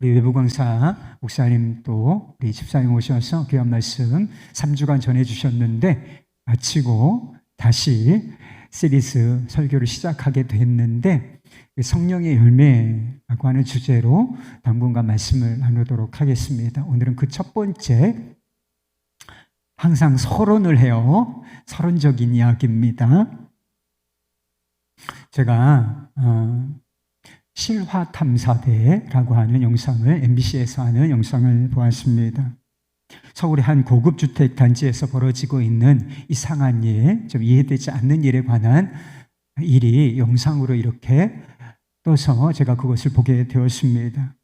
우리 외부 강사 목사님 또 우리 집사님 오셔서 귀한 말씀 3주간 전해주셨는데 마치고 다시 시리즈 설교를 시작하게 됐는데 성령의 열매라고 하는 주제로 당분간 말씀을 나누도록 하겠습니다. 오늘은 그 첫 번째, 항상 서론을 해요. 서론적인 이야기입니다. 제가 실화탐사대라고 하는 영상을 MBC에서 하는 영상을 보았습니다. 서울의 한 고급 주택 단지에서 벌어지고 있는 이상한 일, 좀 이해되지 않는 일에 관한 일이 영상으로 이렇게 떠서 제가 그것을 보게 되었습니다.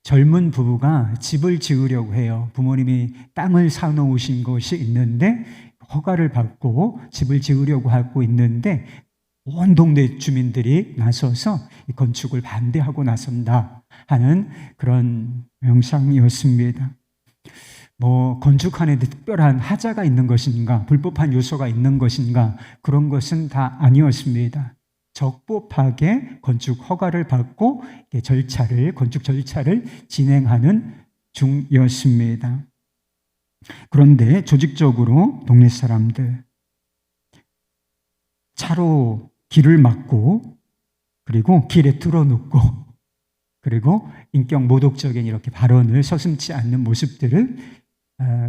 젊은 부부가 집을 지으려고 해요. 부모님이 땅을 사놓으신 것이 있는데 허가를 받고 집을 지으려고 하고 있는데 온 동네 주민들이 나서서 이 건축을 반대하고 나선다 하는 그런 영상이었습니다. 건축하는 데 특별한 하자가 있는 것인가, 불법한 요소가 있는 것인가, 그런 것은 다 아니었습니다. 적법하게 건축 허가를 받고 건축 절차를 진행하는 중이었습니다. 그런데 조직적으로 동네 사람들, 차로 길을 막고, 그리고 길에 뚫어놓고, 그리고 인격 모독적인 이렇게 발언을 서슴지 않는 모습들을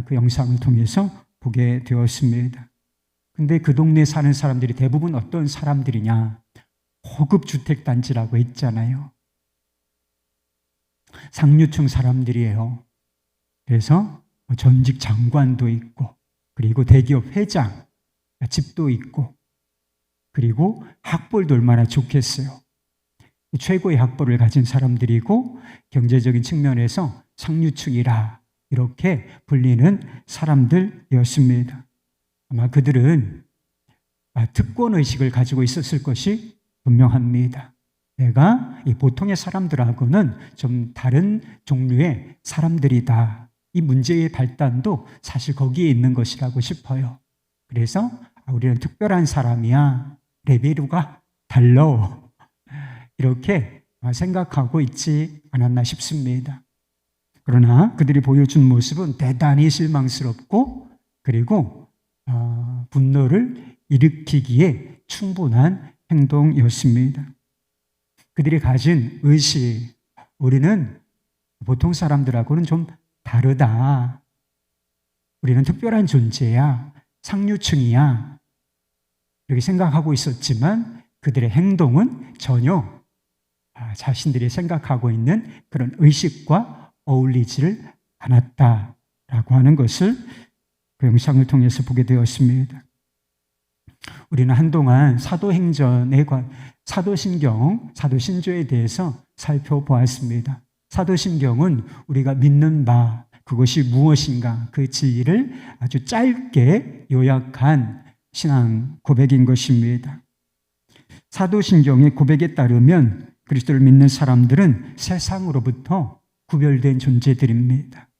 그 영상을 통해서 보게 되었습니다. 근데 그 동네에 사는 사람들이 대부분 어떤 사람들이냐? 고급 주택단지라고 했잖아요. 상류층 사람들이에요. 그래서 전직 장관도 있고, 그리고 대기업 회장, 집도 있고, 그리고 학벌도 얼마나 좋겠어요. 최고의 학벌을 가진 사람들이고 경제적인 측면에서 상류층이라 이렇게 불리는 사람들이었습니다. 아마 그들은 특권의식을 가지고 있었을 것이 분명합니다. 내가 이 보통의 사람들하고는 좀 다른 종류의 사람들이다. 이 문제의 발단도 사실 거기에 있는 것이라고 싶어요. 그래서 우리는 특별한 사람이야. 레벨가 달라. 이렇게 생각하고 있지 않았나 싶습니다. 그러나 그들이 보여준 모습은 대단히 실망스럽고, 그리고 분노를 일으키기에 충분한 행동이었습니다. 그들이 가진 의식, 우리는 보통 사람들하고는 좀 다르다. 우리는 특별한 존재야. 상류층이야. 이렇게 생각하고 있었지만 그들의 행동은 전혀 자신들이 생각하고 있는 그런 의식과 어울리지를 않았다라고 하는 것을 그 영상을 통해서 보게 되었습니다. 우리는 한동안 사도신경, 사도신조에 대해서 살펴보았습니다. 사도신경은 우리가 믿는 바, 그것이 무엇인가, 그 진리를 아주 짧게 요약한 신앙 고백인 것입니다. 사도신경의 고백에 따르면 그리스도를 믿는 사람들은 세상으로부터 구별된 존재들입니다.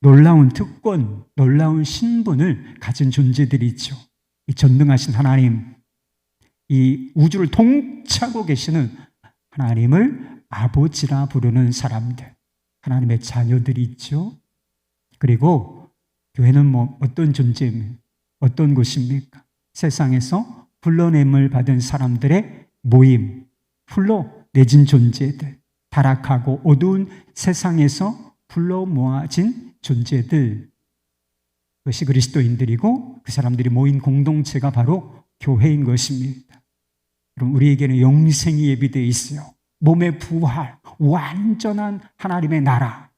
놀라운 특권, 놀라운 신분을 가진 존재들이죠. 이 전능하신 하나님, 이 우주를 통치하고 계시는 하나님을 아버지라 부르는 사람들, 하나님의 자녀들이 있죠. 그리고 교회는 어떤 존재입니까? 어떤 곳입니까? 세상에서 불러냄을 받은 사람들의 모임, 불러내진 존재들, 타락하고 어두운 세상에서 불러 모아진 존재들, 그것이 그리스도인들이고 그 사람들이 모인 공동체가 바로 교회인 것입니다. 그럼 우리에게는 영생이 예비되어 있어요. 몸의 부활, 완전한 하나님의 나라,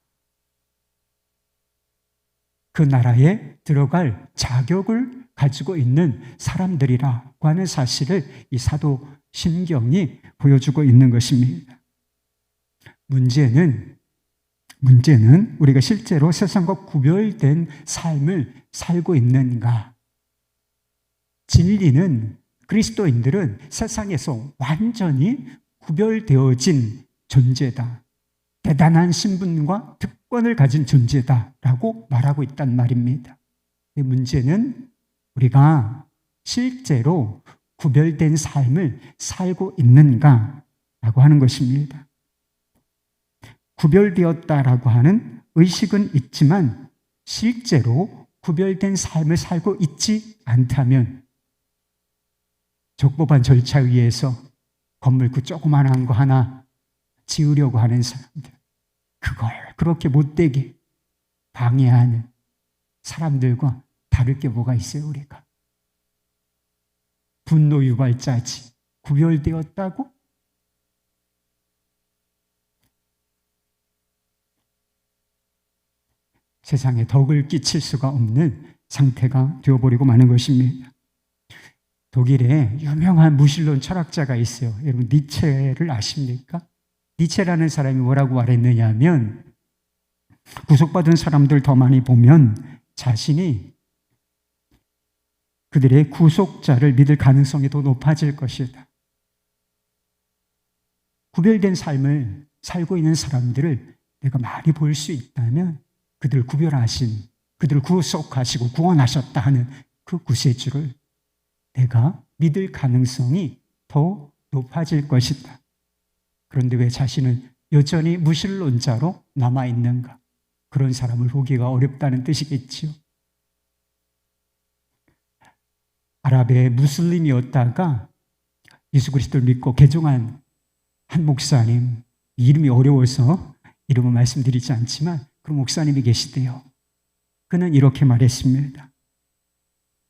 그 나라에 들어갈 자격을 가지고 있는 사람들이라고 하는 사실을 이 사도신경이 보여주고 있는 것입니다. 문제는 우리가 실제로 세상과 구별된 삶을 살고 있는가? 진리는 그리스도인들은 세상에서 완전히 구별되어진 존재다. 대단한 신분과 특권을 가진 존재다라고 말하고 있단 말입니다. 문제는 우리가 실제로 구별된 삶을 살고 있는가라고 하는 것입니다. 구별되었다라고 하는 의식은 있지만 실제로 구별된 삶을 살고 있지 않다면 적법한 절차에 의해서 건물 그 조그만한 거 하나 지으려고 하는 사람들, 그걸 그렇게 못되게 방해하는 사람들과 다를 게 뭐가 있어요, 우리가? 분노 유발자지. 구별되었다고? 세상에 덕을 끼칠 수가 없는 상태가 되어버리고 마는 것입니다. 독일에 유명한 무신론 철학자가 있어요. 여러분 니체를 아십니까? 니체라는 사람이 뭐라고 말했느냐 하면 구속받은 사람들 더 많이 보면 자신이 그들의 구속자를 믿을 가능성이 더 높아질 것이다. 구별된 삶을 살고 있는 사람들을 내가 많이 볼 수 있다면 그들을 구별하신, 그들을 구속하시고 구원하셨다 하는 그 구세주를 내가 믿을 가능성이 더 높아질 것이다. 그런데 왜 자신은 여전히 무신론자로 남아있는가? 그런 사람을 보기가 어렵다는 뜻이겠지요. 아랍의 무슬림이었다가 예수 그리스도를 믿고 개종한 한 목사님, 이름이 어려워서 이름은 말씀드리지 않지만 그런 목사님이 계시대요. 그는 이렇게 말했습니다.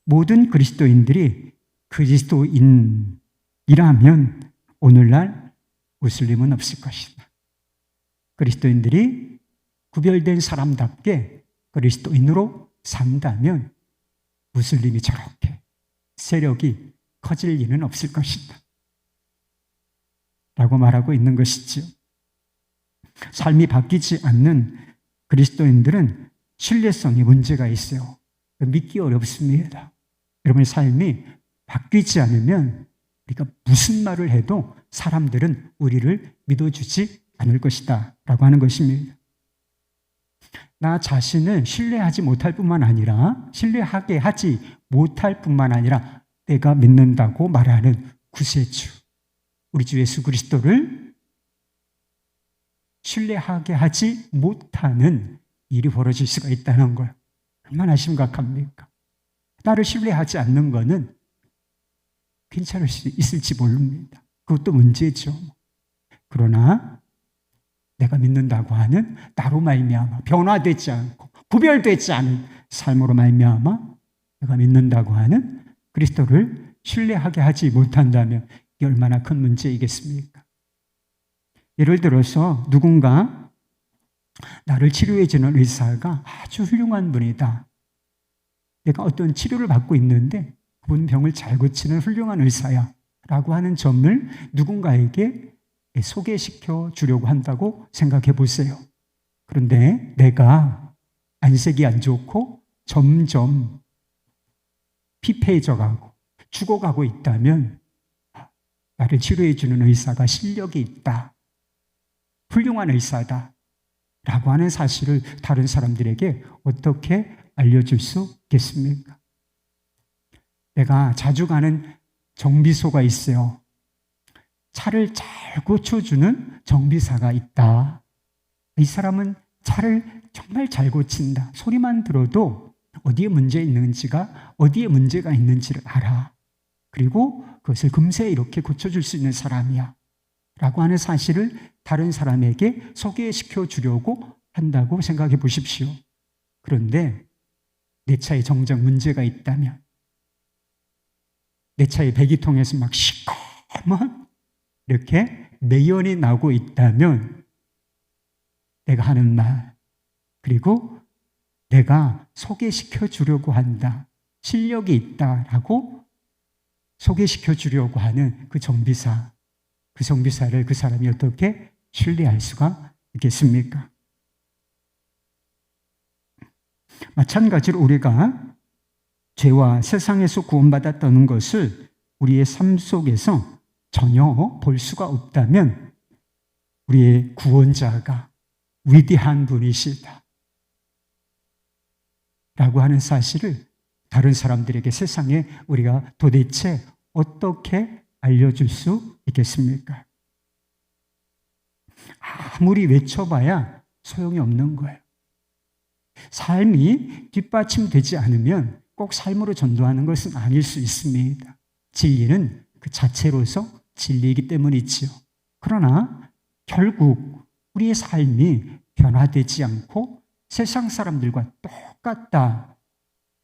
모든 그리스도인들이 그리스도인이라면 오늘날 무슬림은 없을 것이다. 그리스도인들이 구별된 사람답게 그리스도인으로 산다면 무슬림이 저렇게 세력이 커질 리는 없을 것이다. 라고 말하고 있는 것이지요. 삶이 바뀌지 않는 그리스도인들은 신뢰성에 문제가 있어요. 믿기 어렵습니다. 여러분의 삶이 바뀌지 않으면 우리가 무슨 말을 해도 사람들은 우리를 믿어주지 않을 것이다 라고 하는 것입니다. 나 자신을 신뢰하지 못할 뿐만 아니라 신뢰하게 하지 못할 뿐만 아니라 내가 믿는다고 말하는 구세주 우리 주 예수 그리스도를 신뢰하게 하지 못하는 일이 벌어질 수가 있다는 걸 얼마나 심각합니까? 나를 신뢰하지 않는 것은 괜찮을 수 있을지 모릅니다. 그것도 문제죠. 그러나 내가 믿는다고 하는 나로 말미암아 변화되지 않고 구별되지 않은 삶으로 말미암아 내가 믿는다고 하는 그리스도를 신뢰하게 하지 못한다면 이게 얼마나 큰 문제이겠습니까? 예를 들어서 누군가 나를 치료해 주는 의사가 아주 훌륭한 분이다. 내가 어떤 치료를 받고 있는데 그분 병을 잘 고치는 훌륭한 의사야 라고 하는 점을 누군가에게 소개시켜 주려고 한다고 생각해 보세요. 그런데 내가 안색이 안 좋고 점점 피폐해져 가고 죽어가고 있다면 나를 치료해 주는 의사가 실력이 있다. 훌륭한 의사다. 라고 하는 사실을 다른 사람들에게 어떻게 알려줄 수 있겠습니까? 내가 자주 가는 정비소가 있어요. 차를 잘 고쳐주는 정비사가 있다. 이 사람은 차를 정말 잘 고친다. 소리만 들어도 어디에 문제 있는지가 어디에 문제가 있는지를 알아. 그리고 그것을 금세 이렇게 고쳐줄 수 있는 사람이야. 라고 하는 사실을 다른 사람에게 소개시켜 주려고 한다고 생각해 보십시오. 그런데 내 차에 정작 문제가 있다면 내 차의 배기통에서 막 시커먼 이렇게 매연이 나고 있다면 내가 하는 말 그리고 내가 소개시켜 주려고 한다. 실력이 있다라고 소개시켜 주려고 하는 그 정비사 그 정비사를 그 사람이 어떻게 신뢰할 수가 있겠습니까? 마찬가지로 우리가 죄와 세상에서 구원받았다는 것을 우리의 삶 속에서 전혀 볼 수가 없다면 우리의 구원자가 위대한 분이시다 라고 하는 사실을 다른 사람들에게 세상에 우리가 도대체 어떻게 알려줄 수 있겠습니까? 아무리 외쳐봐야 소용이 없는 거예요. 삶이 뒷받침되지 않으면 꼭 삶으로 전도하는 것은 아닐 수 있습니다. 진리는 그 자체로서 진리이기 때문이지요. 그러나 결국 우리의 삶이 변화되지 않고 세상 사람들과 똑같다.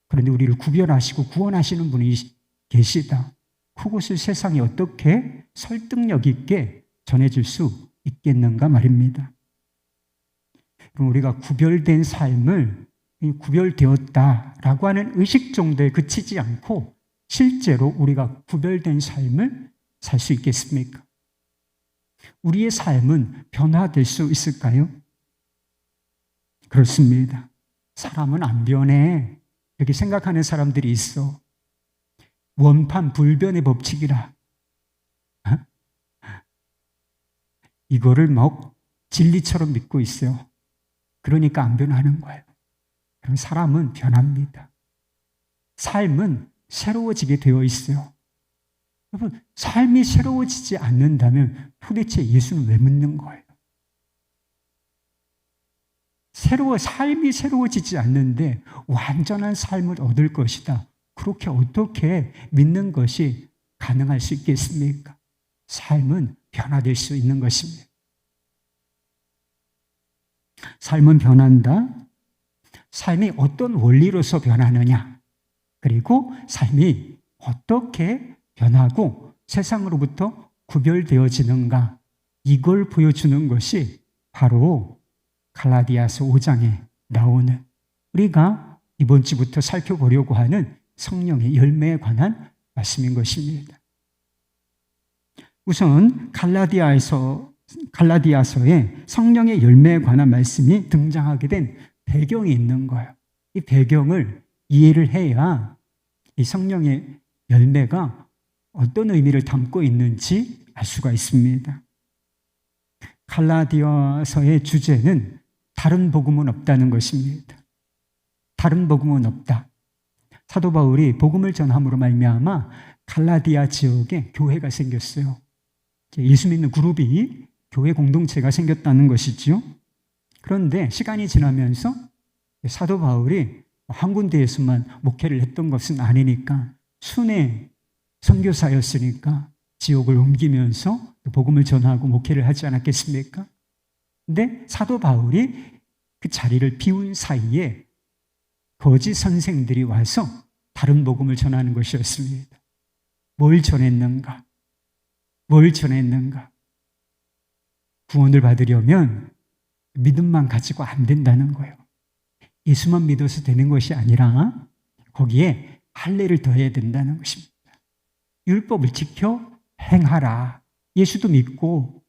그런데 우리를 구별하시고 구원하시는 분이 계시다. 그것을 세상에 어떻게 설득력 있게 전해줄 수 있겠는가 말입니다. 그럼 우리가 구별된 삶을 구별되었다라고 하는 의식 정도에 그치지 않고 실제로 우리가 구별된 삶을 살 수 있겠습니까? 우리의 삶은 변화될 수 있을까요? 그렇습니다. 사람은 안 변해. 이렇게 생각하는 사람들이 있어. 원판 불변의 법칙이라. 이거를 막 진리처럼 믿고 있어요. 그러니까 안 변하는 거예요. 그럼 사람은 변합니다. 삶은 새로워지게 되어 있어요. 여러분, 삶이 새로워지지 않는다면 도대체 예수는 왜 묻는 거예요? 삶이 새로워지지 않는데 완전한 삶을 얻을 것이다. 그렇게 어떻게 믿는 것이 가능할 수 있겠습니까? 삶은 변화될 수 있는 것입니다. 삶은 변한다. 삶이 어떤 원리로서 변하느냐. 그리고 삶이 어떻게 변하고 세상으로부터 구별되어지는가. 이걸 보여주는 것이 바로 갈라디아서 5장에 나오는 우리가 이번 주부터 살펴보려고 하는 성령의 열매에 관한 말씀인 것입니다. 우선 갈라디아서에 성령의 열매에 관한 말씀이 등장하게 된 배경이 있는 거예요. 이 배경을 이해를 해야 이 성령의 열매가 어떤 의미를 담고 있는지 알 수가 있습니다. 갈라디아서의 주제는 다른 복음은 없다는 것입니다. 다른 복음은 없다. 사도 바울이 복음을 전함으로 말미암아 갈라디아 지역에 교회가 생겼어요. 예수 믿는 그룹이 교회 공동체가 생겼다는 것이죠. 그런데 시간이 지나면서 사도 바울이 한 군데에서만 목회를 했던 것은 아니니까 순회 선교사였으니까 지역을 옮기면서 복음을 전하고 목회를 하지 않았겠습니까? 근데 사도 바울이 그 자리를 비운 사이에 거짓 선생들이 와서 다른 복음을 전하는 것이었습니다. 뭘 전했는가? 구원을 받으려면 믿음만 가지고 안 된다는 거예요. 예수만 믿어서 되는 것이 아니라 거기에 할례를 더해야 된다는 것입니다. 율법을 지켜 행하라. 예수도 믿고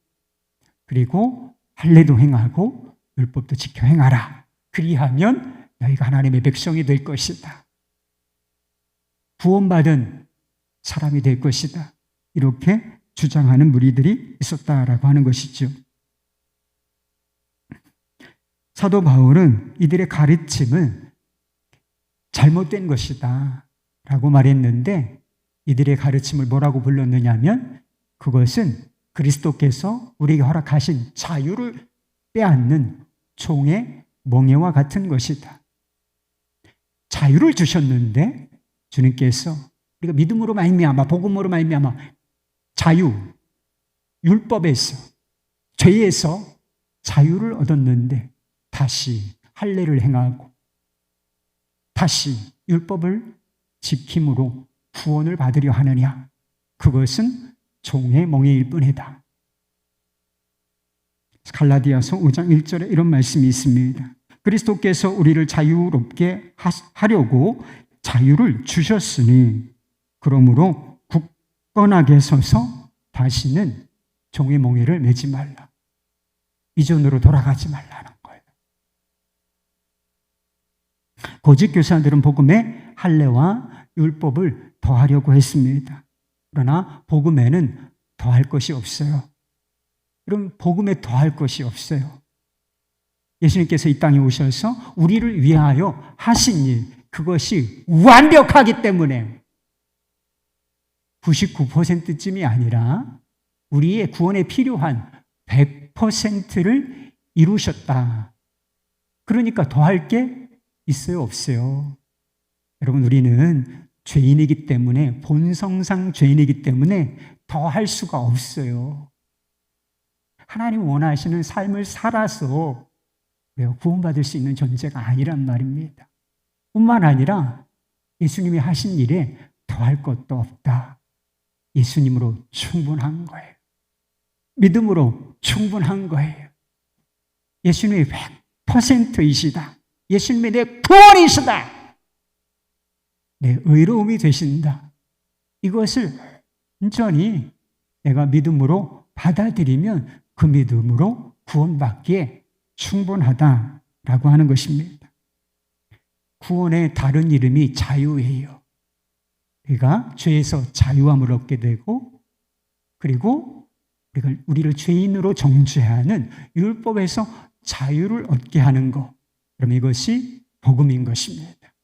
그리고 할례도 행하고 율법도 지켜 행하라. 그리하면 너희가 하나님의 백성이 될 것이다. 구원받은 사람이 될 것이다. 이렇게 주장하는 무리들이 있었다라고 하는 것이죠. 사도 바울은 이들의 가르침을 잘못된 것이다 라고 말했는데 이들의 가르침을 뭐라고 불렀느냐 하면 그것은 그리스도께서 우리에게 허락하신 자유를 빼앗는 종의 멍에와 같은 것이다. 자유를 주셨는데 주님께서 우리가 믿음으로 말미암아 복음으로 말미암아 자유, 율법에서 죄에서 자유를 얻었는데 다시 할례를 행하고 다시 율법을 지킴으로 구원을 받으려 하느냐? 그것은 종의 멍에일 뿐이다. 갈라디아서 5장 1절에 이런 말씀이 있습니다. 그리스도께서 우리를 자유롭게 하려고 자유를 주셨으니 그러므로 굳건하게 서서 다시는 종의 멍에를 매지 말라. 이전으로 돌아가지 말라는 거예요. 거짓 교사들은 복음에 할례와 율법을 더하려고 했습니다. 그러나 복음에는 더할 것이 없어요. 그럼 복음에 더할 것이 없어요. 예수님께서 이 땅에 오셔서 우리를 위하여 하신 일, 그것이 완벽하기 때문에 99%쯤이 아니라 우리의 구원에 필요한 100%를 이루셨다. 그러니까 더할 게 있어요, 없어요? 여러분, 우리는 죄인이기 때문에, 본성상 죄인이기 때문에 더할 수가 없어요. 하나님 원하시는 삶을 살아서 구원받을 수 있는 존재가 아니란 말입니다. 뿐만 아니라 예수님이 하신 일에 더할 것도 없다. 예수님으로 충분한 거예요. 믿음으로 충분한 거예요. 예수님이 100%이시다. 예수님이 내 구원이시다. 내 의로움이 되신다. 이것을 온전히 내가 믿음으로 받아들이면 그 믿음으로 구원받기에 충분하다라고 하는 것입니다. 구원의 다른 이름이 자유예요. 우리가 죄에서 자유함을 얻게 되고, 그리고 우리를 죄인으로 정죄하는 율법에서 자유를 얻게 하는 것. 그럼 이것이 복음인 것입니다.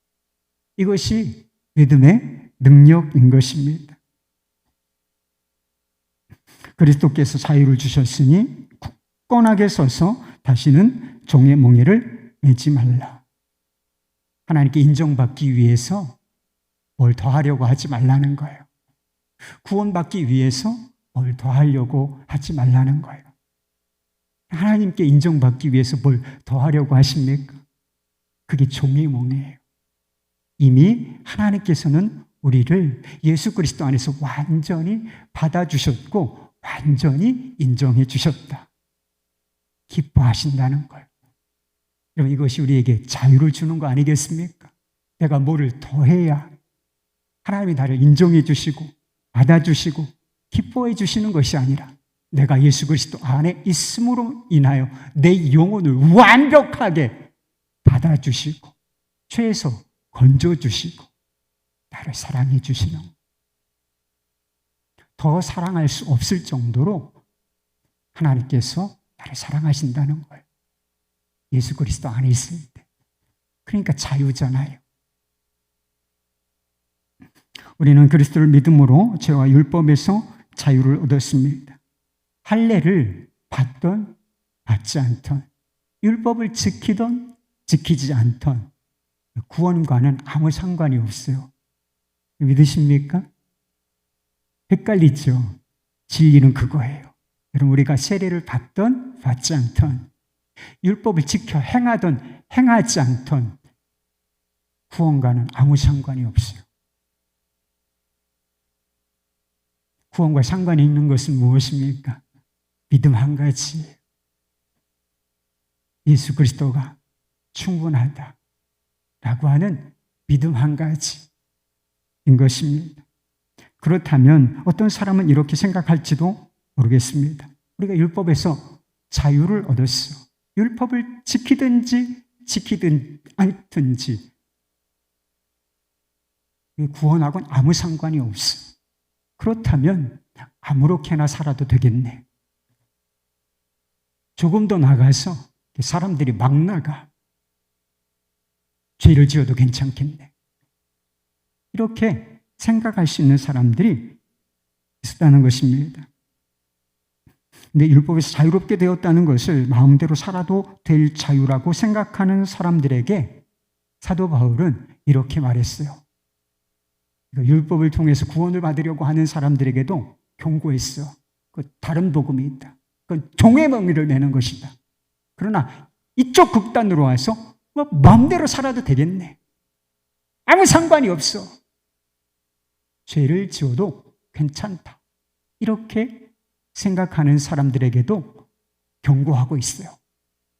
이것이 믿음의 능력인 것입니다. 그리스도께서 자유를 주셨으니 굳건하게 서서 다시는 종의 몽에를 매지 말라. 하나님께 인정받기 위해서 뭘 더하려고 하지 말라는 거예요. 구원받기 위해서 뭘 더하려고 하지 말라는 거예요. 하나님께 인정받기 위해서 뭘 더하려고 하십니까? 그게 종의 몽이에요. 이미 하나님께서는 우리를 예수 그리스도 안에서 완전히 받아주셨고 완전히 인정해 주셨다. 기뻐하신다는 거예요. 여러분, 이것이 우리에게 자유를 주는 거 아니겠습니까? 내가 뭐를 더해야 하나님이 나를 인정해 주시고 받아주시고 기뻐해 주시는 것이 아니라 내가 예수 그리스도 안에 있음으로 인하여 내 영혼을 완벽하게 받아주시고 죄에서 건져주시고 나를 사랑해 주시는, 더 사랑할 수 없을 정도로 하나님께서 나를 사랑하신다는 거예요. 예수 그리스도 안에 있을 때. 그러니까 자유잖아요. 우리는 그리스도를 믿음으로 죄와 율법에서 자유를 얻었습니다. 할례를 받던 받지 않던, 율법을 지키던 지키지 않던 구원과는 아무 상관이 없어요. 믿으십니까? 헷갈리죠? 진리는 그거예요. 여러분, 우리가 세례를 받던 받지 않던, 율법을 지켜 행하던 행하지 않던 구원과는 아무 상관이 없어요. 구원과 상관이 있는 것은 무엇입니까? 믿음 한 가지. 예수 그리스도가 충분하다라고 하는 믿음 한 가지인 것입니다. 그렇다면 어떤 사람은 이렇게 생각할지도 모르겠습니다. 우리가 율법에서 자유를 얻었어. 율법을 지키든지 지키든 않든지 구원하고는 아무 상관이 없어. 그렇다면 아무렇게나 살아도 되겠네. 조금 더 나가서 사람들이 막 나가. 죄를 지어도 괜찮겠네. 이렇게 생각할 수 있는 사람들이 있었다는 것입니다. 근데 율법에서 자유롭게 되었다는 것을 마음대로 살아도 될 자유라고 생각하는 사람들에게 사도 바울은 이렇게 말했어요. 율법을 통해서 구원을 받으려고 하는 사람들에게도 경고했어. 그 다른 복음이 있다. 그건 종의 멍에를 매는 것이다. 그러나 이쪽 극단으로 와서 뭐 마음대로 살아도 되겠네. 아무 상관이 없어. 죄를 지어도 괜찮다. 이렇게 생각하는 사람들에게도 경고하고 있어요.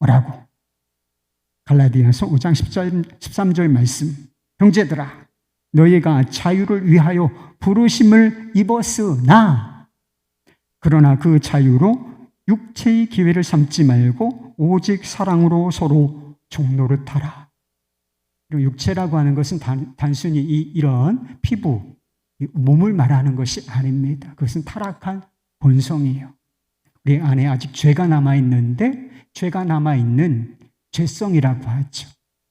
뭐라고? 갈라디아서 5장 13절 말씀. 형제들아, 너희가 자유를 위하여 부르심을 입었으나 그러나 그 자유로 육체의 기회를 삼지 말고 오직 사랑으로 서로 종노릇하라. 육체라고 하는 것은 단순히 이런 피부, 몸을 말하는 것이 아닙니다. 그것은 타락한 본성이에요. 우리 안에 아직 죄가 남아있는데 죄가 남아있는 죄성이라고 하죠.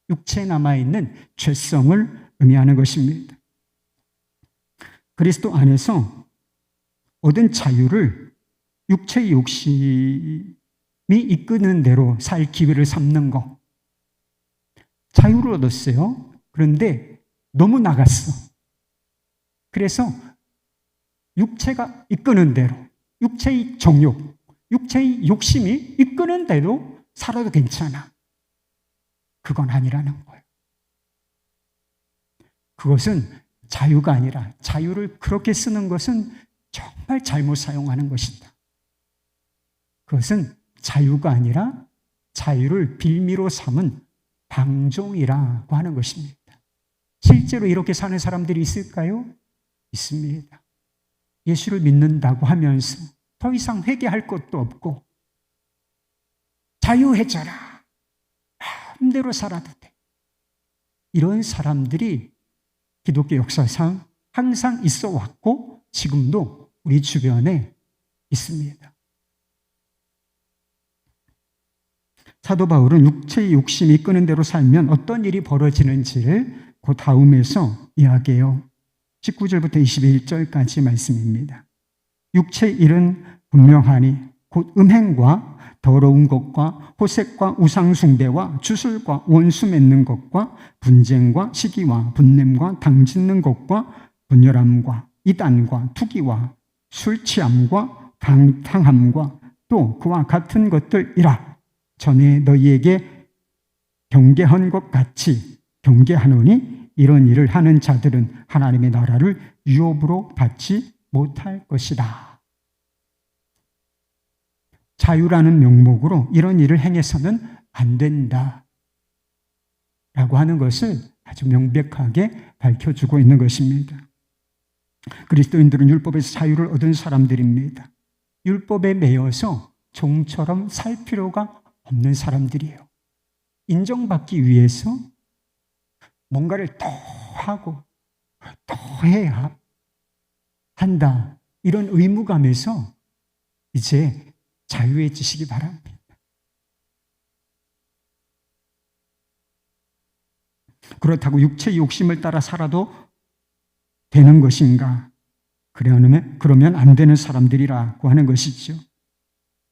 육체에 남아있는 죄성을 의미하는 것입니다. 그리스도 안에서 얻은 자유를 육체의 욕심이 이끄는 대로 살 기회를 삼는 것. 자유를 얻었어요. 그런데 너무 나갔어. 그래서 육체가 이끄는 대로, 육체의 정욕, 육체의 욕심이 이끄는 대로 살아도 괜찮아. 그건 아니라는 거예요. 그것은 자유가 아니라 자유를 그렇게 쓰는 것은 정말 잘못 사용하는 것이다. 그것은 자유가 아니라 자유를 빌미로 삼은 방종이라고 하는 것입니다. 실제로 이렇게 사는 사람들이 있을까요? 있습니다. 예수를 믿는다고 하면서 더 이상 회개할 것도 없고 자유해져라. 마음대로 살아도 돼. 이런 사람들이 기독교 역사상 항상 있어 왔고 지금도 우리 주변에 있습니다. 사도 바울은 육체의 욕심이 이끄는 대로 살면 어떤 일이 벌어지는지를 그 다음에서 이야기해요. 19절부터 21절까지 말씀입니다. 육체의 일은 분명하니 곧 음행과 더러운 것과 호색과 우상숭배와 주술과 원수 맺는 것과 분쟁과 시기와 분냄과 당짓는 것과 분열함과 이단과 투기와 술 취함과 방탕함과 또 그와 같은 것들이라. 전에 너희에게 경계한 것 같이 경계하노니 이런 일을 하는 자들은 하나님의 나라를 유업으로 받지 못할 것이다. 자유라는 명목으로 이런 일을 행해서는 안 된다 라고 하는 것을 아주 명백하게 밝혀주고 있는 것입니다. 그리스도인들은 율법에서 자유를 얻은 사람들입니다. 율법에 매여서 종처럼 살 필요가 없는 사람들이에요. 인정받기 위해서 뭔가를 더 하고 더 해야 한다. 이런 의무감에서 이제 자유해지시기 바랍니다. 그렇다고 육체의 욕심을 따라 살아도 되는 것인가? 그러면 안 되는 사람들이라고 하는 것이죠.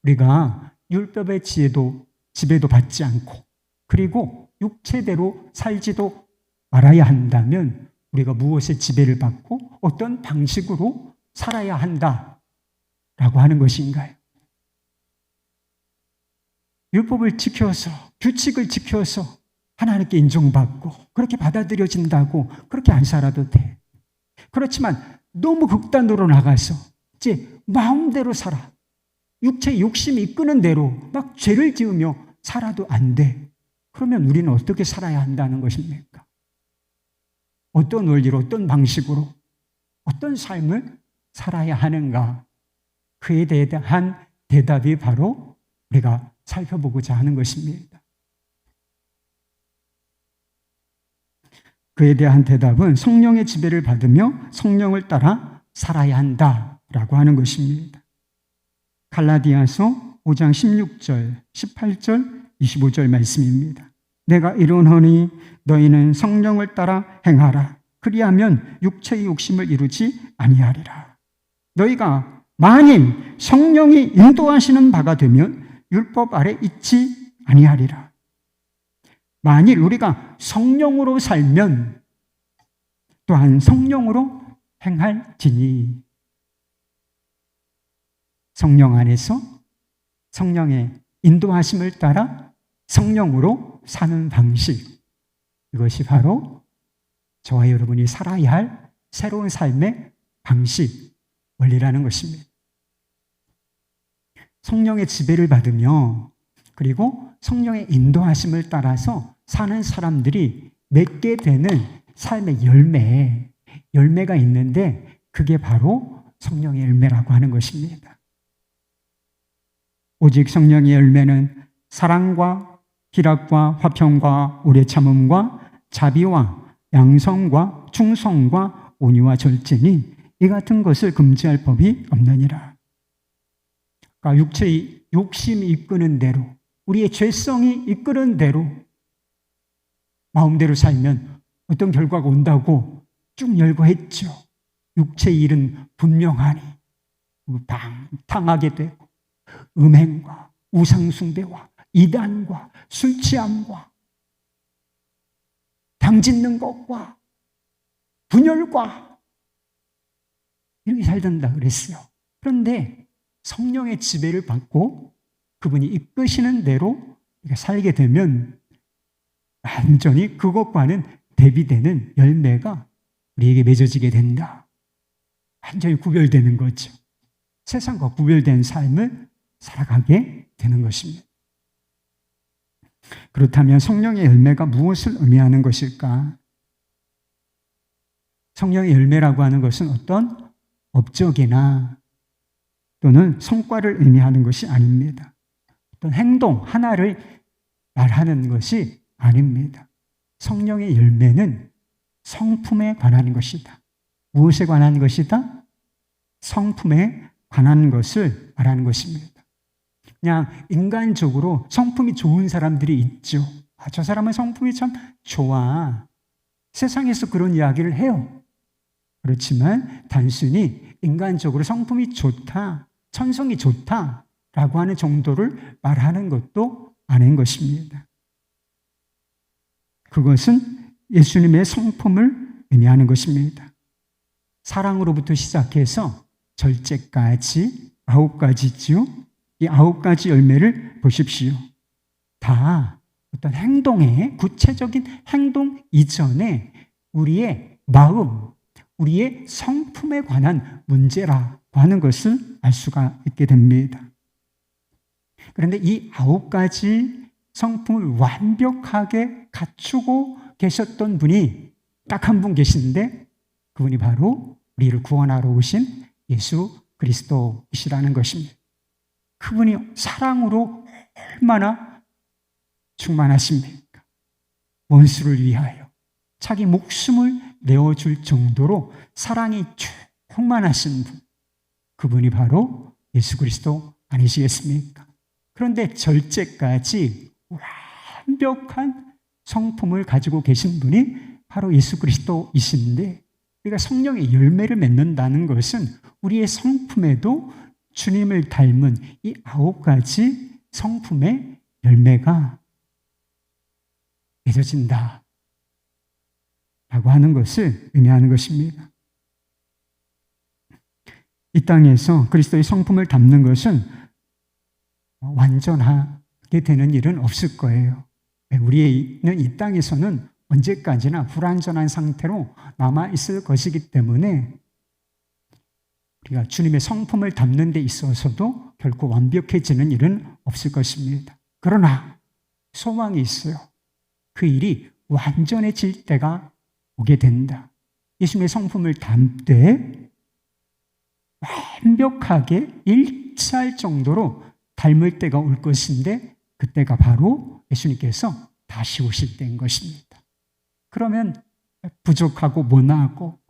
우리가 율법의 지배도 받지 않고 그리고 육체대로 살지도 말아야 한다면 우리가 무엇의 지배를 받고 어떤 방식으로 살아야 한다라고 하는 것인가요? 율법을 지켜서 규칙을 지켜서 하나님께 인정받고 그렇게 받아들여진다고 그렇게 안 살아도 돼. 그렇지만 너무 극단으로 나가서 이제 마음대로 살아. 육체의 욕심이 이끄는 대로 막 죄를 지으며 살아도 안 돼. 그러면 우리는 어떻게 살아야 한다는 것입니까? 어떤 원리로, 어떤 방식으로, 어떤 삶을 살아야 하는가? 그에 대한 대답이 바로 우리가 살펴보고자 하는 것입니다. 그에 대한 대답은 성령의 지배를 받으며 성령을 따라 살아야 한다라고 하는 것입니다. 갈라디아서 5장 16절, 18절, 25절 말씀입니다. 내가 이르노니 너희는 성령을 따라 행하라. 그리하면 육체의 욕심을 이루지 아니하리라. 너희가 만일 성령이 인도하시는 바가 되면 율법 아래 있지 아니하리라. 만일 우리가 성령으로 살면 또한 성령으로 행할지니. 성령 안에서 성령의 인도하심을 따라 성령으로 사는 방식, 이것이 바로 저와 여러분이 살아야 할 새로운 삶의 방식, 원리라는 것입니다. 성령의 지배를 받으며 그리고 성령의 인도하심을 따라서 사는 사람들이 맺게 되는 삶의 열매가 있는데 그게 바로 성령의 열매라고 하는 것입니다. 오직 성령의 열매는 사랑과 희락과 화평과 오래 참음과 자비와 양성과 충성과 온유와 절제니 이 같은 것을 금지할 법이 없느니라. 그러니까 육체의 욕심이 이끄는 대로, 우리의 죄성이 이끄는 대로 마음대로 살면 어떤 결과가 온다고 쭉 열거했죠. 육체의 일은 분명하니 방탕하게 되고 음행과 우상숭배와 이단과 술취함과 당짓는 것과 분열과 이렇게 살던다 그랬어요. 그런데 성령의 지배를 받고 그분이 이끄시는 대로 살게 되면 완전히 그것과는 대비되는 열매가 우리에게 맺어지게 된다. 완전히 구별되는 거죠. 세상과 구별된 삶을 살아가게 되는 것입니다. 그렇다면 성령의 열매가 무엇을 의미하는 것일까? 성령의 열매라고 하는 것은 어떤 업적이나 또는 성과를 의미하는 것이 아닙니다. 어떤 행동 하나를 말하는 것이 아닙니다. 성령의 열매는 성품에 관한 것이다. 무엇에 관한 것이다? 성품에 관한 것을 말하는 것입니다. 그냥 인간적으로 성품이 좋은 사람들이 있죠. 저 사람은 성품이 참 좋아. 세상에서 그런 이야기를 해요. 그렇지만 단순히 인간적으로 성품이 좋다, 천성이 좋다라고 하는 정도를 말하는 것도 아닌 것입니다. 그것은 예수님의 성품을 의미하는 것입니다. 사랑으로부터 시작해서 절제까지 9가지죠. 이 9가지 열매를 보십시오. 다 어떤 행동의 구체적인 행동 이전에 우리의 마음, 우리의 성품에 관한 문제라고 하는 것을 알 수가 있게 됩니다. 그런데 이 9가지 성품을 완벽하게 갖추고 계셨던 분이 딱 한 분 계신데 그분이 바로 우리를 구원하러 오신 예수 그리스도이시라는 것입니다. 그분이 사랑으로 얼마나 충만하십니까? 원수를 위하여 자기 목숨을 내어줄 정도로 사랑이 충만하신 분, 그분이 바로 예수 그리스도 아니시겠습니까? 그런데 절제까지 완벽한 성품을 가지고 계신 분이 바로 예수 그리스도이신데, 우리가 성령의 열매를 맺는다는 것은 우리의 성품에도 주님을 닮은 이 9가지 성품의 열매가 맺어진다 라고 하는 것을 의미하는 것입니다. 이 땅에서 그리스도의 성품을 담는 것은 완전하게 되는 일은 없을 거예요. 우리는 이 땅에서는 언제까지나 불완전한 상태로 남아있을 것이기 때문에 우리가 주님의 성품을 담는 데 있어서도 결코 완벽해지는 일은 없을 것입니다. 그러나 소망이 있어요. 그 일이 완전해질 때가 오게 된다. 예수님의 성품을 담되 완벽하게 일치할 정도로 닮을 때가 올 것인데, 그때가 바로 예수님께서 다시 오실 때인 것입니다. 그러면 부족하고 모나하고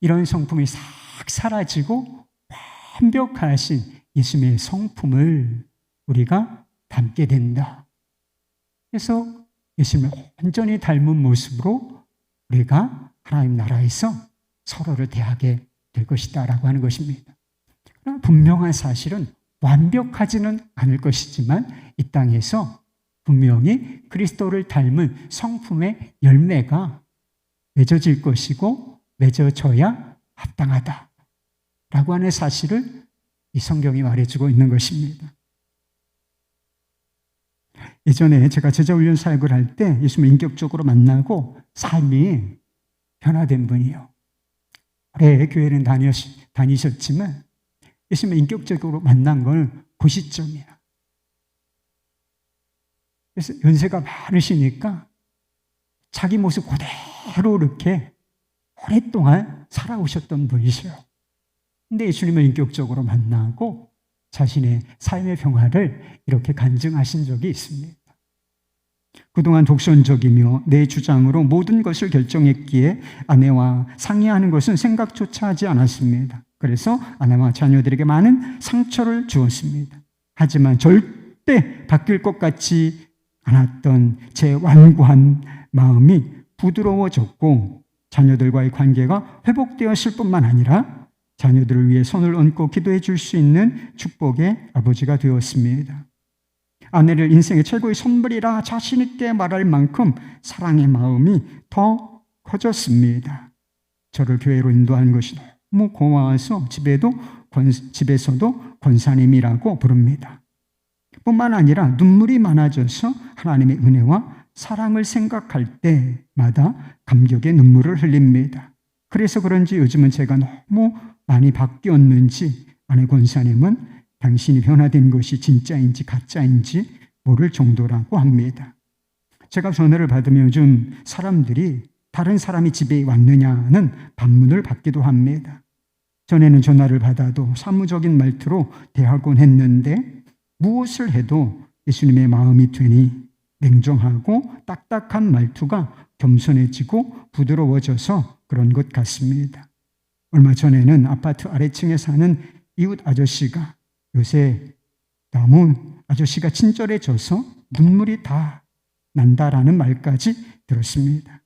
이런 성품이 싹 사라지고 완벽하신 예수님의 성품을 우리가 담게 된다. 그래서 예수님을 완전히 닮은 모습으로 우리가 하나님 나라에서 서로를 대하게 될 것이다 라고 하는 것입니다. 분명한 사실은 완벽하지는 않을 것이지만 이 땅에서 분명히 그리스도를 닮은 성품의 열매가 맺어질 것이고 맺어져야 합당하다라고 하는 사실을 이 성경이 말해주고 있는 것입니다. 예전에 제가 제자훈련 사역을 할 때 예수님을 인격적으로 만나고 삶이 변화된 분이요. 오래 교회는 다니셨지만 예수님을 인격적으로 만난 건 그 시점이야. 그래서 연세가 많으시니까 자기 모습 그대로 이렇게 오랫동안 살아오셨던 분이세요. 근데 예수님을 인격적으로 만나고 자신의 삶의 평화를 이렇게 간증하신 적이 있습니다. 그동안 독선적이며 내 주장으로 모든 것을 결정했기에 아내와 상의하는 것은 생각조차 하지 않았습니다. 그래서 아내와 자녀들에게 많은 상처를 주었습니다. 하지만 절대 바뀔 것 같지 않았던 제 완고한 마음이 부드러워졌고 자녀들과의 관계가 회복되었을 뿐만 아니라 자녀들을 위해 손을 얹고 기도해 줄 수 있는 축복의 아버지가 되었습니다. 아내를 인생의 최고의 선물이라 자신 있게 말할 만큼 사랑의 마음이 더 커졌습니다. 저를 교회로 인도하는 것이 너무 고마워서 집에서도 권사님이라고 부릅니다. 뿐만 아니라 눈물이 많아져서 하나님의 은혜와 사랑을 생각할 때마다 감격의 눈물을 흘립니다. 그래서 그런지 요즘은 제가 너무 많이 바뀌었는지 아내 권사님은 당신이 변화된 것이 진짜인지 가짜인지 모를 정도라고 합니다. 제가 전화를 받으면 요즘 사람들이 다른 사람이 집에 왔느냐는 반문을 받기도 합니다. 전에는 전화를 받아도 사무적인 말투로 대하곤 했는데 무엇을 해도 예수님의 마음이 되니 냉정하고 딱딱한 말투가 겸손해지고 부드러워져서 그런 것 같습니다. 얼마 전에는 아파트 아래층에 사는 이웃 아저씨가 요새 너무 아저씨가 친절해져서 눈물이 다 난다라는 말까지 들었습니다.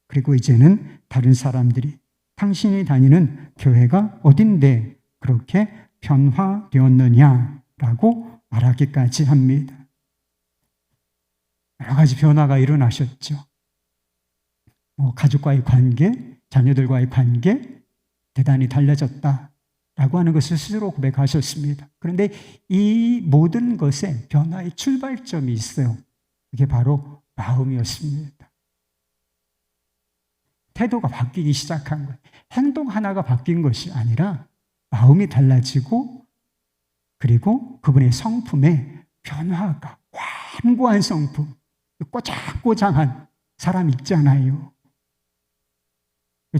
그리고 이제는 다른 사람들이 당신이 다니는 교회가 어딘데 그렇게 변화되었느냐라고 말하기까지 합니다. 여러 가지 변화가 일어나셨죠. 가족과의 관계, 자녀들과의 관계 대단히 달라졌다라고 하는 것을 스스로 고백하셨습니다. 그런데 이 모든 것에 변화의 출발점이 있어요. 그게 바로 마음이었습니다. 태도가 바뀌기 시작한 거예요. 행동 하나가 바뀐 것이 아니라 마음이 달라지고 그리고 그분의 성품의 변화가 완고한 성품, 꼬장꼬장한 사람 있잖아요.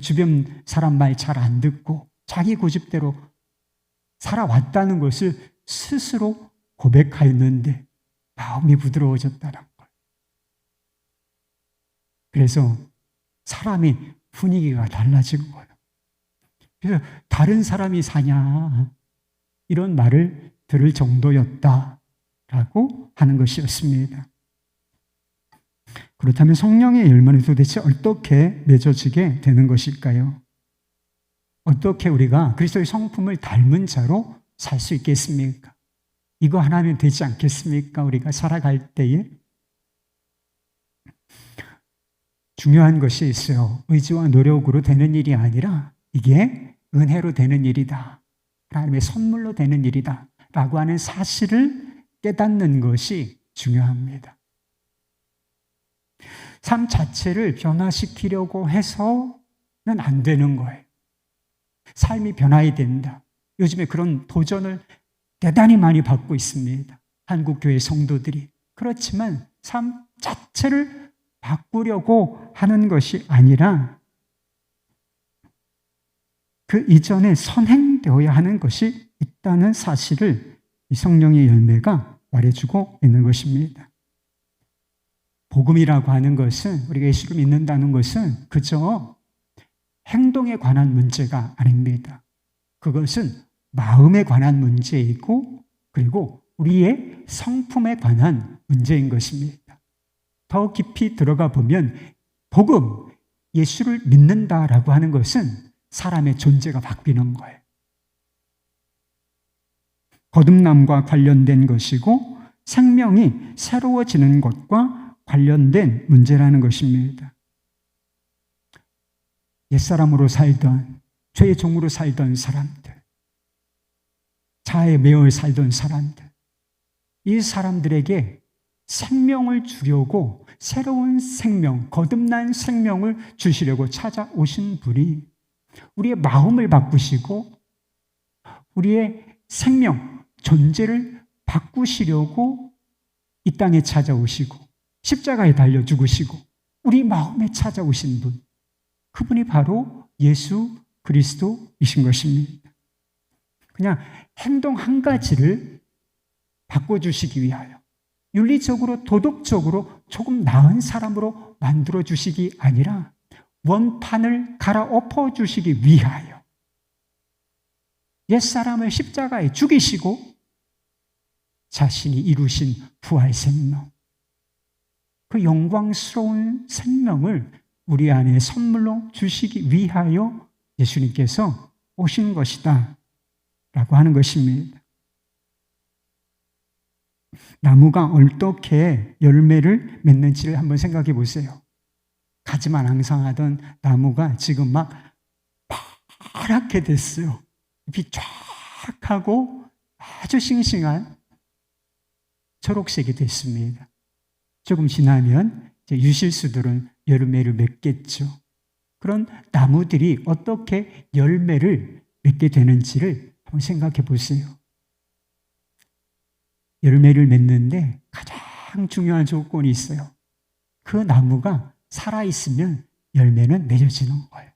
주변 사람 말 잘 안 듣고 자기 고집대로 살아왔다는 것을 스스로 고백하였는데 마음이 부드러워졌다는 거예요. 그래서 사람이 분위기가 달라진 거예요. 그래서 다른 사람이 사냐 이런 말을 들을 정도였다라고 하는 것이었습니다. 그렇다면 성령의 열매는 도대체 어떻게 맺어지게 되는 것일까요? 어떻게 우리가 그리스도의 성품을 닮은 자로 살 수 있겠습니까? 이거 하나면 되지 않겠습니까? 우리가 살아갈 때에 중요한 것이 있어요. 의지와 노력으로 되는 일이 아니라 이게 은혜로 되는 일이다. 하나님의 선물로 되는 일이다. 라고 하는 사실을 깨닫는 것이 중요합니다. 삶 자체를 변화시키려고 해서는 안 되는 거예요. 삶이 변화해야 된다. 요즘에 그런 도전을 대단히 많이 받고 있습니다. 한국교회 성도들이. 그렇지만 삶 자체를 바꾸려고 하는 것이 아니라 그 이전에 선행되어야 하는 것이 있다는 사실을 이 성령의 열매가 말해주고 있는 것입니다. 복음이라고 하는 것은 우리가 예수를 믿는다는 것은 그저 행동에 관한 문제가 아닙니다. 그것은 마음에 관한 문제이고 그리고 우리의 성품에 관한 문제인 것입니다. 더 깊이 들어가 보면 복음, 예수를 믿는다라고 하는 것은 사람의 존재가 바뀌는 거예요. 거듭남과 관련된 것이고 생명이 새로워지는 것과 관련된 문제라는 것입니다. 옛사람으로 살던, 죄의 종으로 살던 사람들, 자아에 매여 살던 사람들, 이 사람들에게 생명을 주려고 새로운 생명, 거듭난 생명을 주시려고 찾아오신 분이 우리의 마음을 바꾸시고 우리의 생명, 존재를 바꾸시려고 이 땅에 찾아오시고 십자가에 달려 죽으시고 우리 마음에 찾아오신 분, 그분이 바로 예수 그리스도이신 것입니다. 그냥 행동 한 가지를 바꿔주시기 위하여 윤리적으로 도덕적으로 조금 나은 사람으로 만들어주시기 아니라 원판을 갈아엎어 주시기 위하여 옛사람을 십자가에 죽이시고 자신이 이루신 부활 생명, 그 영광스러운 생명을 우리 안에 선물로 주시기 위하여 예수님께서 오신 것이다 라고 하는 것입니다. 나무가 어떻게 열매를 맺는지를 한번 생각해 보세요. 가지만 앙상하던 나무가 지금 막 파랗게 됐어요. 잎이 쫙 하고 아주 싱싱한 초록색이 됐습니다. 조금 지나면 이제 유실수들은 열매를 맺겠죠. 그런 나무들이 어떻게 열매를 맺게 되는지를 한번 생각해 보세요. 열매를 맺는데 가장 중요한 조건이 있어요. 그 나무가 살아있으면 열매는 맺어지는 거예요.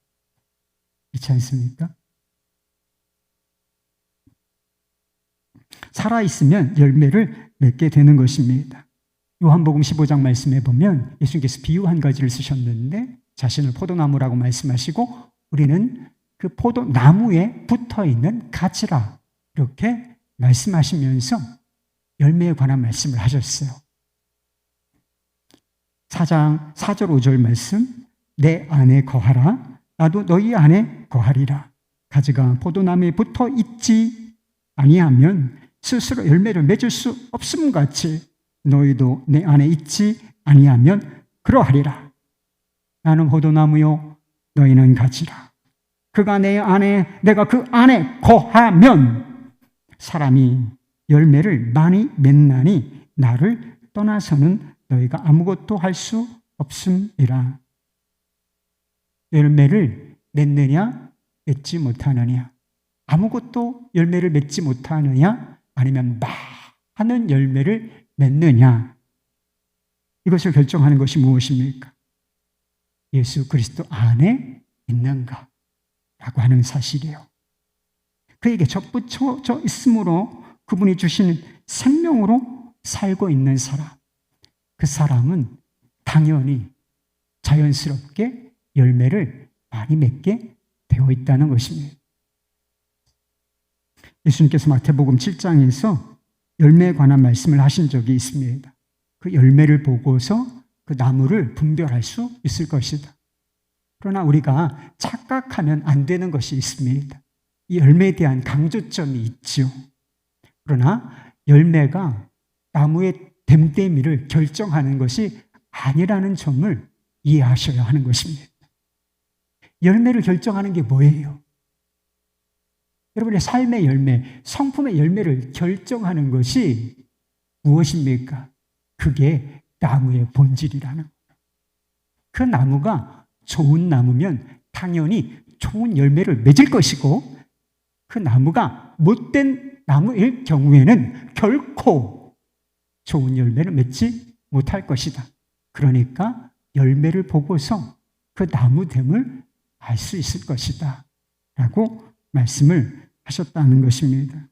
그렇지 않습니까? 살아있으면 열매를 맺게 되는 것입니다. 요한복음 15장 말씀에 보면 예수님께서 비유 한 가지를 쓰셨는데 자신을 포도나무라고 말씀하시고 우리는 그 포도나무에 붙어있는 가지라 이렇게 말씀하시면서 열매에 관한 말씀을 하셨어요. 4장 4절 5절 말씀, 내 안에 거하라 나도 너희 안에 거하리라. 가지가 포도나무에 붙어 있지 아니하면 스스로 열매를 맺을 수 없음 같이 너희도 내 안에 있지 아니하면 그러하리라. 나는 포도나무요 너희는 가지라. 그가 내 안에 내가 그 안에 거하면 사람이 열매를 많이 맺나니 나를 떠나서는 너희가 아무것도 할 수 없음이라. 열매를 맺느냐 맺지 못하느냐, 아무것도 열매를 맺지 못하느냐 아니면 많은 열매를 맺느냐, 이것을 결정하는 것이 무엇입니까? 예수 그리스도 안에 있는가 라고 하는 사실이에요. 그에게 접붙여져 있으므로 그분이 주시는 생명으로 살고 있는 사람, 그 사람은 당연히 자연스럽게 열매를 많이 맺게 되어 있다는 것입니다. 예수님께서 마태복음 7장에서 열매에 관한 말씀을 하신 적이 있습니다. 그 열매를 보고서 그 나무를 분별할 수 있을 것이다. 그러나 우리가 착각하면 안 되는 것이 있습니다. 이 열매에 대한 강조점이 있죠. 그러나 열매가 나무의 됨됨이를 결정하는 것이 아니라는 점을 이해하셔야 하는 것입니다. 열매를 결정하는 게 뭐예요? 여러분의 삶의 열매, 성품의 열매를 결정하는 것이 무엇입니까? 그게 나무의 본질이라는 거예요. 그 나무가 좋은 나무면 당연히 좋은 열매를 맺을 것이고, 그 나무가 못된 나무일 경우에는 결코 좋은 열매를 맺지 못할 것이다. 그러니까 열매를 보고서 그 나무됨을 알 수 있을 것이다 라고 말씀을 하셨다는 것입니다.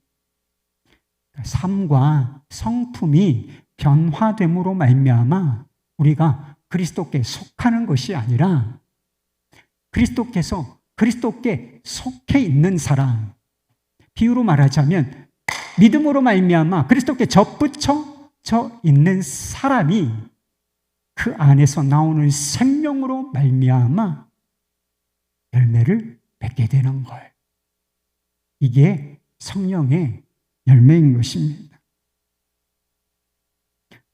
삶과 성품이 변화됨으로 말미암아 우리가 그리스도께 속하는 것이 아니라 그리스도께 속해 있는 사람, 비유로 말하자면 믿음으로 말미암아 그리스도께 접붙여져 있는 사람이 그 안에서 나오는 생명으로 말미암아 열매를 맺게 되는 거예요. 이게 성령의 열매인 것입니다.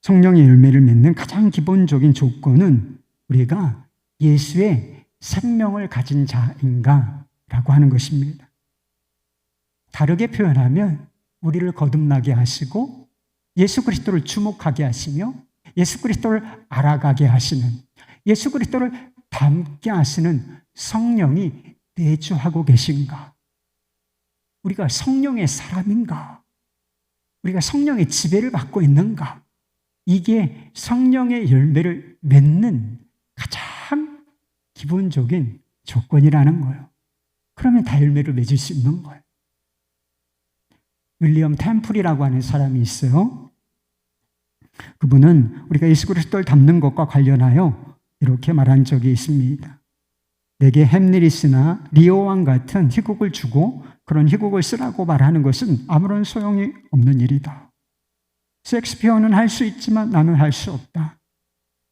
성령의 열매를 맺는 가장 기본적인 조건은 우리가 예수의 생명을 가진 자인가라고 하는 것입니다. 다르게 표현하면 우리를 거듭나게 하시고 예수 그리스도를 주목하게 하시며 예수 그리스도를 알아가게 하시는, 예수 그리스도를 닮게 하시는 성령이 내주하고 계신가? 우리가 성령의 사람인가? 우리가 성령의 지배를 받고 있는가? 이게 성령의 열매를 맺는 가장 기본적인 조건이라는 거예요. 그러면 다 열매를 맺을 수 있는 거예요. 윌리엄 템플이라고 하는 사람이 있어요. 그분은 우리가 예수 그리스도를 닮는 것과 관련하여 이렇게 말한 적이 있습니다. 내게 햄리리스나 리오왕 같은 희곡을 주고 그런 희곡을 쓰라고 말하는 것은 아무런 소용이 없는 일이다. 셰익스피어는 할 수 있지만 나는 할 수 없다.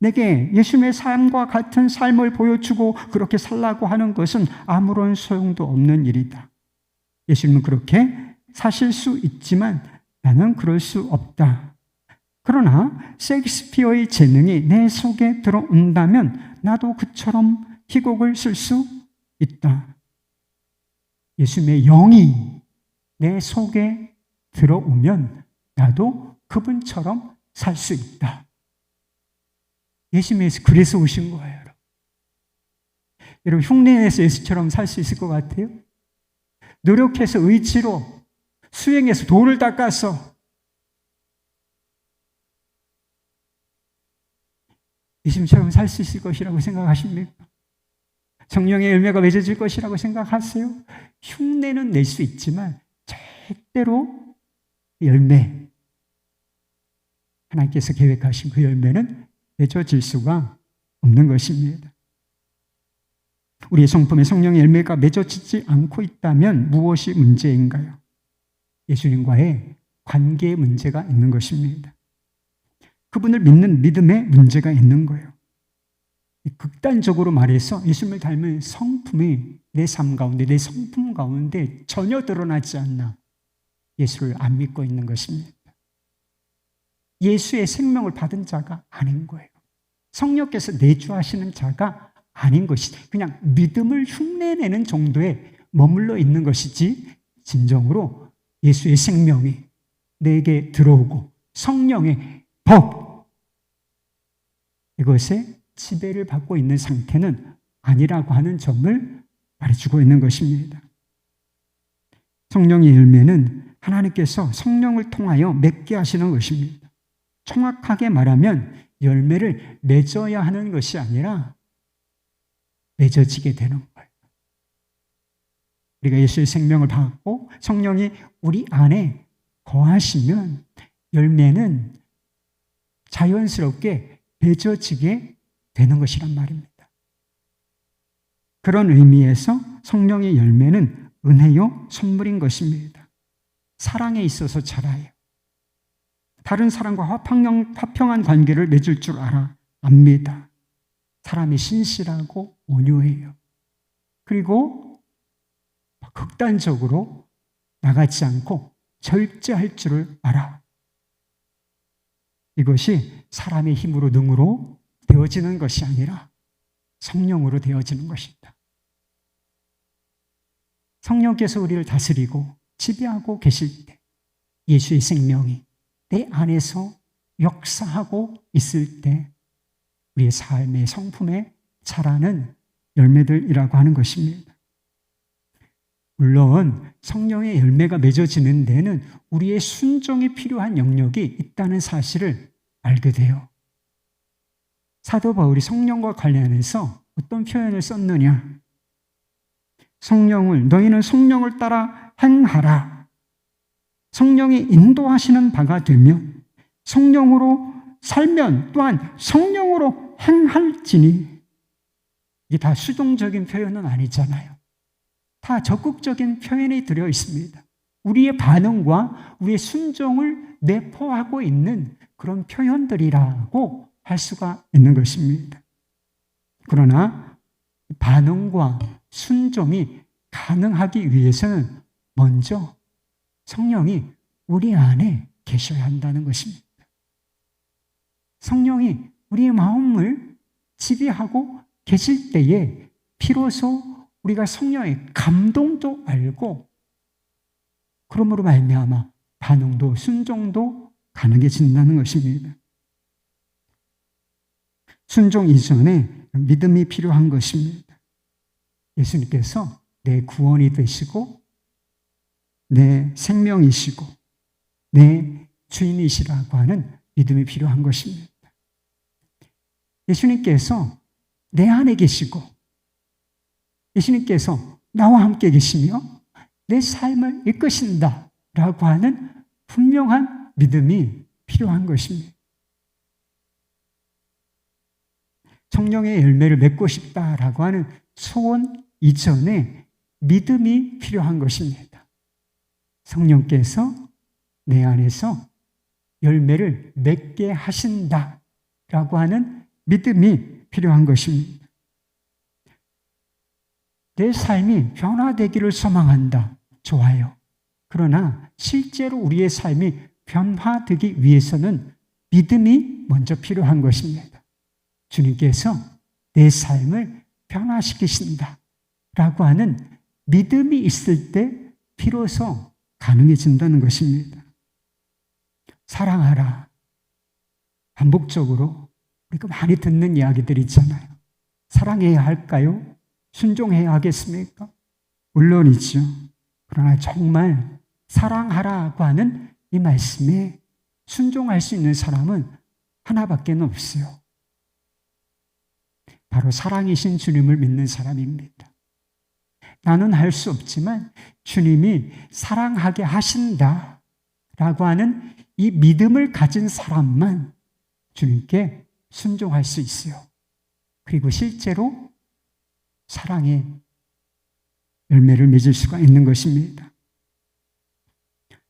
내게 예수님의 삶과 같은 삶을 보여주고 그렇게 살라고 하는 것은 아무런 소용도 없는 일이다. 예수님은 그렇게 사실 수 있지만 나는 그럴 수 없다. 그러나 셰익스피어의 재능이 내 속에 들어온다면 나도 그처럼 희곡을 쓸 수 있다. 예수님의 영이 내 속에 들어오면 나도 그분처럼 살 수 있다. 예수님께서 그래서 오신 거예요. 여러분, 흉내내서 예수처럼 살 수 있을 것 같아요? 노력해서 의지로 수행해서 돌을 닦아서 예수님처럼 살 수 있을 것이라고 생각하십니까? 성령의 열매가 맺어질 것이라고 생각하세요? 흉내는 낼 수 있지만 절대로 열매, 하나님께서 계획하신 그 열매는 맺어질 수가 없는 것입니다. 우리의 성품에 성령의 열매가 맺어지지 않고 있다면 무엇이 문제인가요? 예수님과의 관계에 문제가 있는 것입니다. 그분을 믿는 믿음에 문제가 있는 거예요. 극단적으로 말해서 예수님을 닮은 성품이 내 삶 가운데, 내 성품 가운데 전혀 드러나지 않나 예수를 안 믿고 있는 것입니다. 예수의 생명을 받은 자가 아닌 거예요. 성령께서 내주하시는 자가 아닌 것이지, 그냥 믿음을 흉내내는 정도에 머물러 있는 것이지, 진정으로 예수의 생명이 내게 들어오고 성령의 법, 이것에 지배를 받고 있는 상태는 아니라고 하는 점을 말해주고 있는 것입니다. 성령의 열매는 하나님께서 성령을 통하여 맺게 하시는 것입니다. 정확하게 말하면 열매를 맺어야 하는 것이 아니라 맺어지게 되는 거예요. 우리가 예수의 생명을 받고 성령이 우리 안에 거하시면 열매는 자연스럽게 맺어지게 되는 것이란 말입니다. 그런 의미에서 성령의 열매는 은혜요 선물인 것입니다. 사랑에 있어서 자라요. 다른 사람과 화평한 관계를 맺을 줄 압니다. 사람이 신실하고 온유해요. 그리고 극단적으로 나가지 않고 절제할 줄을 알아. 이것이 사람의 힘으로 능으로 되어지는 것이 아니라 성령으로 되어지는 것입니다. 성령께서 우리를 다스리고 지배하고 계실 때 예수의 생명이 내 안에서 역사하고 있을 때 우리의 삶의 성품에 자라는 열매들이라고 하는 것입니다. 물론 성령의 열매가 맺어지는 데는 우리의 순종이 필요한 영역이 있다는 사실을 알게 돼요. 사도 바울이 성령과 관련해서 어떤 표현을 썼느냐? 너희는 성령을 따라 행하라. 성령이 인도하시는 바가 되면 성령으로 살면 또한 성령으로 행할지니. 이게 다 수동적인 표현은 아니잖아요. 다 적극적인 표현이 들어 있습니다. 우리의 반응과 우리의 순종을 내포하고 있는 그런 표현들이라고 할 수가 있는 것입니다. 그러나 반응과 순종이 가능하기 위해서는 먼저 성령이 우리 안에 계셔야 한다는 것입니다. 성령이 우리의 마음을 지배하고 계실 때에 비로소 우리가 성령의 감동도 알고 그러므로 말미암아 반응도 순종도 가능해진다는 것입니다. 순종 이전에 믿음이 필요한 것입니다. 예수님께서 내 구원이 되시고 내 생명이시고 내 주인이시라고 하는 믿음이 필요한 것입니다. 예수님께서 내 안에 계시고 예수님께서 나와 함께 계시며 내 삶을 이끄신다 라고 하는 분명한 믿음이 필요한 것입니다. 성령의 열매를 맺고 싶다라고 하는 소원 이전에 믿음이 필요한 것입니다. 성령께서 내 안에서 열매를 맺게 하신다라고 하는 믿음이 필요한 것입니다. 내 삶이 변화되기를 소망한다. 좋아요. 그러나 실제로 우리의 삶이 변화되기 위해서는 믿음이 먼저 필요한 것입니다. 주님께서 내 삶을 변화시키신다 라고 하는 믿음이 있을 때 비로소 가능해진다는 것입니다. 사랑하라. 반복적으로 우리가 많이 듣는 이야기들 있잖아요. 사랑해야 할까요? 순종해야 하겠습니까? 물론이죠. 그러나 정말 사랑하라고 하는 이 말씀에 순종할 수 있는 사람은 하나밖에 없어요. 바로 사랑이신 주님을 믿는 사람입니다. 나는 할 수 없지만 주님이 사랑하게 하신다라고 하는 이 믿음을 가진 사람만 주님께 순종할 수 있어요. 그리고 실제로 사랑의 열매를 맺을 수가 있는 것입니다.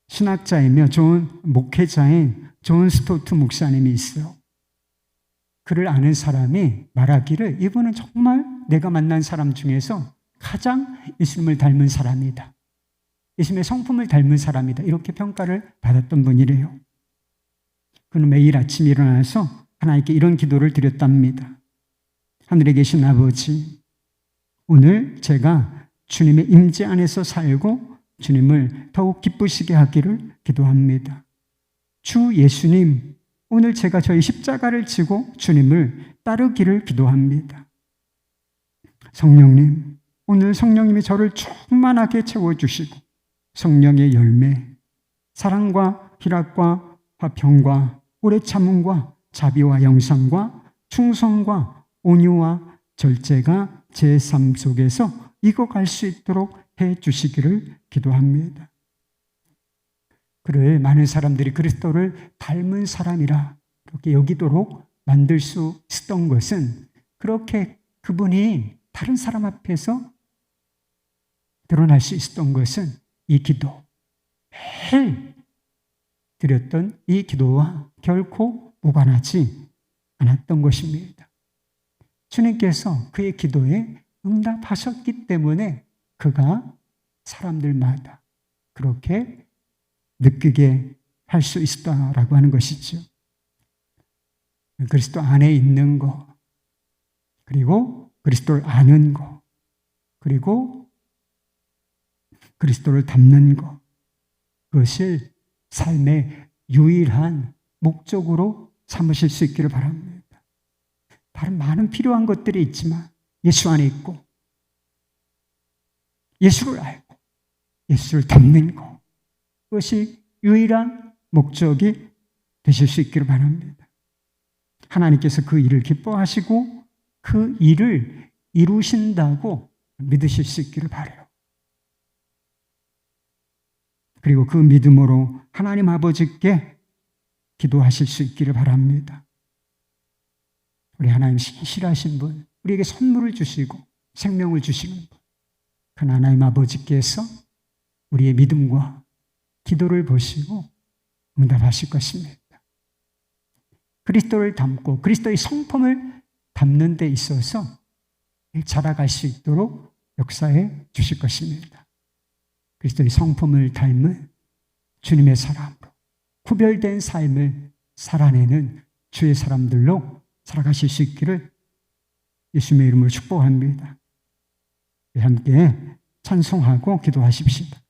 신학자이며 좋은 목회자인 존 스토트 목사님이 있어요. 그를 아는 사람이 말하기를 이분은 정말 내가 만난 사람 중에서 가장 예수님을 닮은 사람이다. 예수님의 성품을 닮은 사람이다. 이렇게 평가를 받았던 분이래요. 그는 매일 아침 일어나서 하나님께 이런 기도를 드렸답니다. 하늘에 계신 아버지, 오늘 제가 주님의 임재 안에서 살고 주님을 더욱 기쁘시게 하기를 기도합니다. 주 예수님, 오늘 제가 저희 십자가를 지고 주님을 따르기를 기도합니다. 성령님, 오늘 성령님이 저를 충만하게 채워주시고 성령의 열매, 사랑과 희락과 화평과 오래 참음과 자비와 영상과 충성과 온유와 절제가 제 삶 속에서 익어갈 수 있도록 해주시기를 기도합니다. 그를 많은 사람들이 그리스도를 닮은 사람이라 그렇게 여기도록 만들 수 있었던 것은 그렇게 그분이 다른 사람 앞에서 드러날 수 있었던 것은 이 기도, 매일 드렸던 이 기도와 결코 무관하지 않았던 것입니다. 주님께서 그의 기도에 응답하셨기 때문에 그가 사람들마다 그렇게 느끼게 할 수 있었다라고 하는 것이죠. 그리스도 안에 있는 것, 그리고 그리스도를 아는 것, 그리고 그리스도를 닮는 것, 그것을 삶의 유일한 목적으로 삼으실 수 있기를 바랍니다. 다른 많은 필요한 것들이 있지만 예수 안에 있고 예수를 알고 예수를 닮는 것, 그것이 유일한 목적이 되실 수 있기를 바랍니다. 하나님께서 그 일을 기뻐하시고 그 일을 이루신다고 믿으실 수 있기를 바라요. 그리고 그 믿음으로 하나님 아버지께 기도하실 수 있기를 바랍니다. 우리 하나님 신실하신 분, 우리에게 선물을 주시고 생명을 주시는 분, 그 하나님 아버지께서 우리의 믿음과 기도를 보시고 응답하실 것입니다. 그리스도를 닮고 그리스도의 성품을 닮는 데 있어서 자라갈 수 있도록 역사해 주실 것입니다. 그리스도의 성품을 닮은 주님의 사람으로 구별된 삶을 살아내는 주의 사람들로 살아가실 수 있기를 예수님의 이름으로 축복합니다. 함께 찬송하고 기도하십시다.